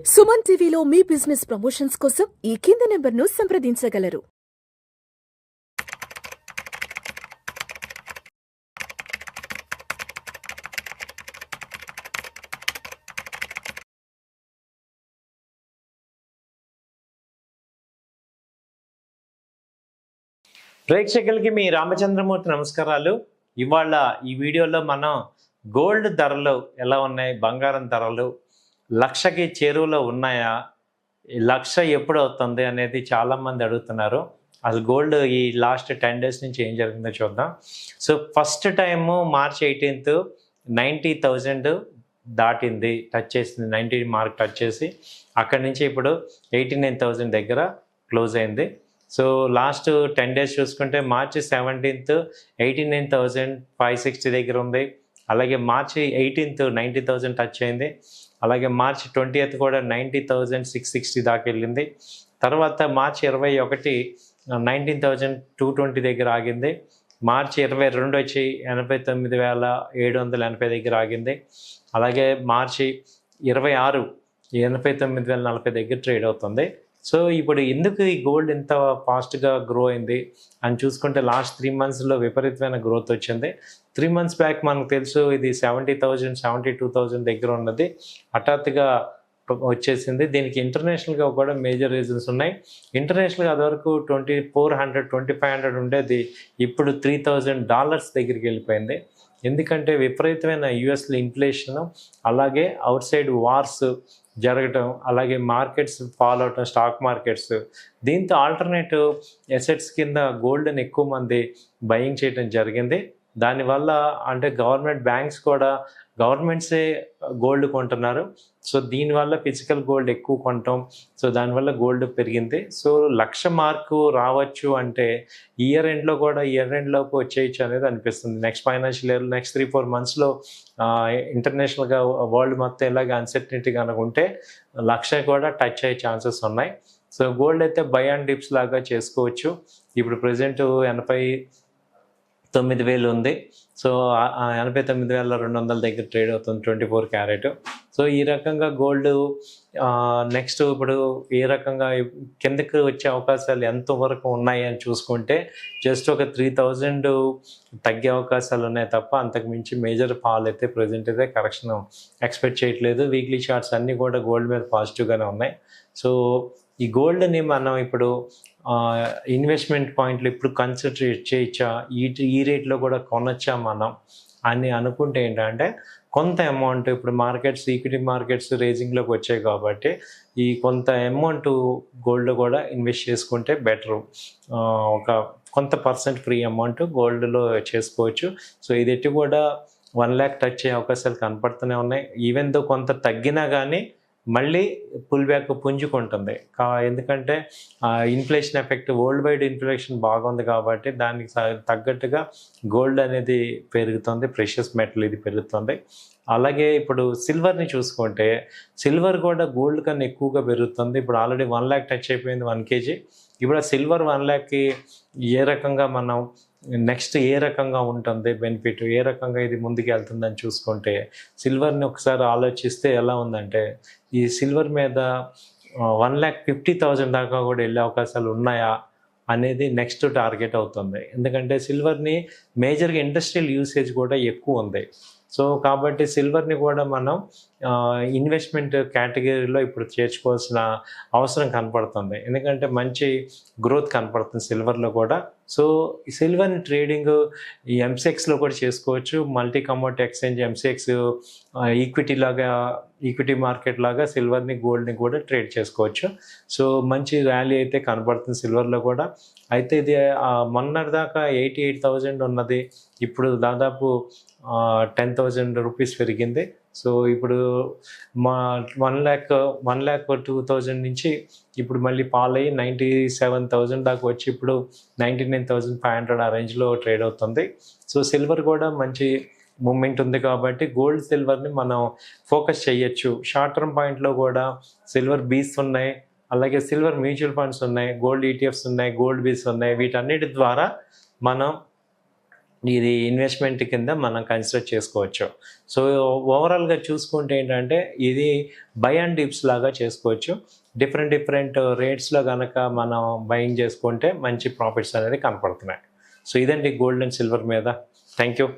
సుమన్ టీవీలో మీ business promotions కోసం ఈ కింది నెంబర్ను సంప్రదించగలరు. ప్రేక్షకులకి మీ రామచంద్రమూర్తి నమస్కారాలు. ఇవాళ ఈ వీడియోలో మనం గోల్డ్ ధరలు ఎలా ఉన్నాయి, బంగారం ధరలు లక్షకి చేరువలో ఉన్నాయా, లక్ష ఎప్పుడు అవుతుంది అనేది చాలామంది అడుగుతున్నారు. అసలు గోల్డ్ ఈ లాస్ట్ 10 days నుంచి ఏం జరిగిందో చూద్దాం. So first time March 18th 90,000 దాటింది, టచ్ చేసింది, 90 మార్క్ టచ్ చేసి అక్కడి నుంచి ఇప్పుడు 89,000 దగ్గర క్లోజ్ అయింది. సో లాస్ట్ 10 days చూసుకుంటే March 17th 89,560 దగ్గర ఉంది. అలాగే March 18th 90,000 టచ్ అయింది. అలాగే March 20th కూడా 90,660 దాకా వెళ్ళింది. తర్వాత March 21 19,220 దగ్గర ఆగింది. March 22 వచ్చి 89,780 దగ్గర ఆగింది. అలాగే March 26 89,040 దగ్గర ట్రేడ్ అవుతుంది. సో ఇప్పుడు ఎందుకు ఈ గోల్డ్ ఇంత ఫాస్ట్గా గ్రో అయింది అని చూసుకుంటే లాస్ట్ 3 monthsలో విపరీతమైన గ్రోత్ వచ్చింది. 3 months బ్యాక్ మనకు తెలుసు ఇది 70,000 72,000 దగ్గర ఉన్నది, హఠాత్తుగా వచ్చేసింది. దీనికి ఇంటర్నేషనల్గా కూడా మేజర్ రీజన్స్ ఉన్నాయి. ఇంటర్నేషనల్గా అదివరకు 2,400 2,500 ఉండేది, ఇప్పుడు $3,000 దగ్గరికి వెళ్ళిపోయింది. ఎందుకంటే విపరీతమైన యుఎస్లో ఇన్ఫ్లేషన్, అలాగే అవుట్ సైడ్ వార్స్ జరగటం, అలాగే మార్కెట్స్ ఫాల్ అవటం, స్టాక్ మార్కెట్స్. దీంతో ఆల్టర్నేటివ్ ఎసెట్స్ కింద గోల్డ్ని ఎక్కువ మంది బయింగ్ చేయడం జరిగింది. దానివల్ల అంటే బ్యాంక్స్ కూడా గవర్నమెంట్సే గోల్డ్ కొంటున్నారు. సో దీనివల్ల ఫిజికల్ గోల్డ్ ఎక్కువ కొనటం, సో దానివల్ల గోల్డ్ పెరిగింది. సో 1,00,000 మార్కు రావచ్చు అంటే ఇయర్ ఎండ్లోకి వచ్చేయచ్చు అనేది అనిపిస్తుంది. నెక్స్ట్ ఫైనాన్షియల్ ఇయర్ నెక్స్ట్ 3-4 monthsలో ఇంటర్నేషనల్గా వరల్డ్ మొత్తం ఇలాగ అన్సర్టనిటీ కనుక ఉంటే 1,00,000 కూడా టచ్ అయ్యే ఛాన్సెస్ ఉన్నాయి. సో గోల్డ్ అయితే బై అండ్ డిప్స్ లాగా చేసుకోవచ్చు. ఇప్పుడు ప్రజెంట్ 89,000 ఉంది. సో 89,200 దగ్గర ట్రేడ్ అవుతుంది 24 క్యారెట్. సో ఈ రకంగా గోల్డ్ నెక్స్ట్ ఇప్పుడు ఏ రకంగా కిందకి వచ్చే అవకాశాలు ఎంతవరకు ఉన్నాయి అని చూసుకుంటే జస్ట్ ఒక 3,000 తగ్గే అవకాశాలు ఉన్నాయి తప్ప అంతకు మించి మేజర్ ఫాల్ అయితే ప్రజెంట్ అయితే కరెక్షన్ ఎక్స్పెక్ట్ చేయట్లేదు. వీక్లీ చార్ట్స్ అన్నీ కూడా గోల్డ్ మీద పాజిటివ్గానే ఉన్నాయి. సో ఈ గోల్డ్ని మనం ఇప్పుడు ఇన్వెస్ట్మెంట్ పాయింట్లు ఇప్పుడు కన్సిడర్ చేయొచ్చా, ఈ రేట్లో కూడా కొనొచ్చా మనం అని అనుకుంటే ఏంటంటే కొంత అమౌంట్ ఇప్పుడు ఈక్విటీ మార్కెట్స్ రేజింగ్లోకి వచ్చాయి కాబట్టి ఈ కొంత అమౌంట్ గోల్డ్ కూడా ఇన్వెస్ట్ చేసుకుంటే బెటరు. ఒక కొంత % ఫ్రీ అమౌంట్ గోల్డ్లో చేసుకోవచ్చు. సో ఇది కూడా 1 lakh టచ్ అయ్యే అవకాశాలు కనపడుతూనే ఉన్నాయి. ఈవెన్ దో కొంత తగ్గినా కానీ మళ్ళీ పుల్ బ్యాక్ పుంజుకుంటుంది. ఎందుకంటే inflation effect, worldwide inflation బాగుంది కాబట్టి దానికి తగ్గట్టుగా గోల్డ్ అనేది పెరుగుతుంది, ప్రెషియస్ మెటల్ ఇది పెరుగుతుంది. అలాగే ఇప్పుడు సిల్వర్ని చూసుకుంటే సిల్వర్ కూడా గోల్డ్ కన్నా ఎక్కువగా పెరుగుతుంది. ఇప్పుడు ఆల్రెడీ 1 lakh టచ్ అయిపోయింది 1 kg. ఇప్పుడు ఆ సిల్వర్ 1 lakh ఏ రకంగా మనం నెక్స్ట్ ఏ రకంగా ఉంటుంది బెనిఫిట్, ఏ రకంగా ఇది ముందుకు వెళ్తుందని చూసుకుంటే సిల్వర్ని ఒకసారి ఆలోచిస్తే ఎలా ఉందంటే ఈ సిల్వర్ మీద 1,50,000 దాకా కూడా వెళ్ళే అవకాశాలు ఉన్నాయా అనేది నెక్స్ట్ టార్గెట్ అవుతుంది. ఎందుకంటే సిల్వర్ని మేజర్గా ఇండస్ట్రియల్ యూసేజ్ కూడా ఎక్కువ ఉంది. సో కాబట్టి సిల్వర్ని కూడా మనం ఇన్వెస్ట్మెంట్ కేటగిరీలో ఇప్పుడు చేర్చుకోవాల్సిన అవసరం కనపడుతుంది. ఎందుకంటే మంచి గ్రోత్ కనపడుతుంది సిల్వర్లో కూడా. సో సిల్వర్ని ట్రేడింగ్ ఈ ఎంసెక్స్లో కూడా చేసుకోవచ్చు. Multi commodity exchange MCX equity market లాగా సిల్వర్ని గోల్డ్ని కూడా ట్రేడ్ చేసుకోవచ్చు. సో మంచి ర్యాలీ అయితే కనపడుతుంది సిల్వర్లో కూడా. అయితే ఇది మొన్నటిదాకా 88,000 ఉన్నది, ఇప్పుడు దాదాపు 10,000 రూపీస్ పెరిగింది. సో ఇప్పుడు 1,02,000 నుంచి ఇప్పుడు మళ్ళీ ఫాల్ అయ్యి 97,000 దాకా వచ్చి ఇప్పుడు 99,500 ఆ రేంజ్లో ట్రేడ్ అవుతుంది. సో సిల్వర్ కూడా మంచి మూమెంట్ ఉంది కాబట్టి గోల్డ్ సిల్వర్ని మనం ఫోకస్ చేయొచ్చు. షార్ట్ టర్మ్ పాయింట్లో కూడా సిల్వర్ బీస్ ఉన్నాయి, అలాగే సిల్వర్ మ్యూచువల్ ఫండ్స్ ఉన్నాయి, గోల్డ్ ETFs ఉన్నాయి, గోల్డ్ బీస్ ఉన్నాయి. వీటన్నిటి ద్వారా మనం ఇది ఇన్వెస్ట్మెంట్ కింద మనం కన్సిడర్ చేసుకోవచ్చు. సో ఓవరాల్గా చూసుకుంటే ఏంటంటే ఇది బై అండ్ డిప్స్ లాగా చేసుకోవచ్చు. డిఫరెంట్ రేట్స్లో కనుక మనం బయింగ్ చేసుకుంటే మంచి ప్రాఫిట్స్ అనేది కనపడుతున్నాయి. సో ఇదండి గోల్డ్ అండ్ సిల్వర్ మీద. Thank you.